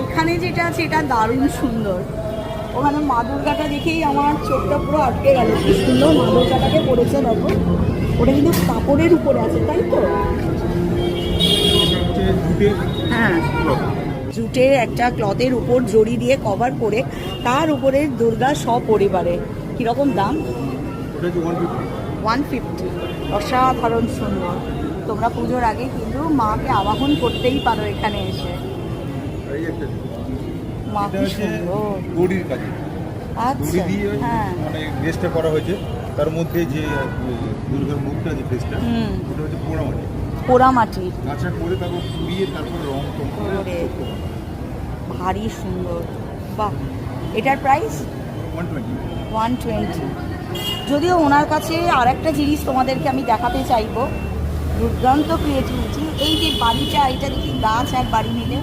এখানে যেটা আছে এটা দারুণ সুন্দর। ওখানে মা দুর্গাটা দেখেই আমার চোখটা পুরো আটকে গেল, কি সুন্দর মা দুর্গাটাকে পড়েছে দেখো। ওটা কিন্তু কাপড়ের উপরে আছে, তাই তো? হ্যাঁ, জুটের একটা ক্লথের উপর জড়ি দিয়ে কভার করে তার উপরে দুর্গা সপরিবারে। কিরকম দাম? 150। অসাধারণ সুন্দর। তোমরা পুজোর আগে কিন্তু মাকে আবাহন করতেই পারো এখানে এসে। মা কি সুন্দর দড়ির কাজে, আচ্ছা, হ্যাঁ, মানে ড্রেসটা করা হয়েছে। তার মধ্যে যে দুর্গার মুখটা যে ফেসটা, ওটা হচ্ছে পোড়ামাটি। পোড়ামাটি কাঁচা করে তারপর পুড়িয়ে তারপর রং টং করে ভারী সুন্দর। বাহ, এটার প্রাইস 120। যদিও ওনার কাছে আর একটা জিনিস তোমাদেরকে আমি দেখাতে চাইবো, দুর্দান্ত ক্রিয়েটিভিটি। এই যে বাড়িটা, এটা দেখি গাছ আর বাড়ি মিলে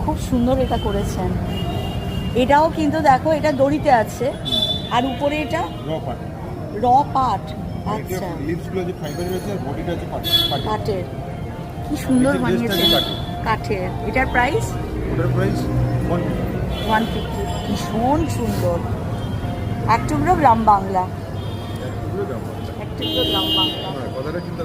খুব সুন্দর এটা করেছেন। এটাও কিন্তু দেখো, এটা দড়িতে আছে আর উপরে এটা র পাট। আচ্ছা, লিপসগুলো যে ফাইবার রয়েছে আর বডিটা হচ্ছে কাঠের। কি সুন্দর বানিয়েছেন কাঠের। এটার প্রাইস? ওটার প্রাইস 150। ভীষণ সুন্দর। এক টুকরো গ্রাম বাংলা, এক টুকরো গ্রাম বাংলা। কথাটা কিন্তু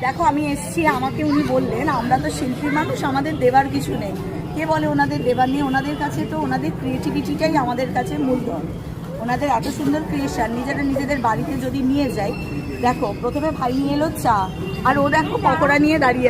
দেখো আমি এসছি, আমাকে উনি বললেন আমরা তো শিল্পী মানুষ, আমাদের দেবার কিছু নেই। কে বলে ওনাদের দেবার নেই? ওনাদের কাছে তো ওনাদের ক্রিয়েটিভিটিটাই আমাদের কাছে মূলধন। ওনাদের এত সুন্দর ক্রিয়েশন নিজেরা নিজেদের বাড়িতে যদি নিয়ে যায়। দেখো প্রথমে ভাই নিয়ে এলো চা, আর ও দেখো পকোড়া নিয়ে দাঁড়িয়ে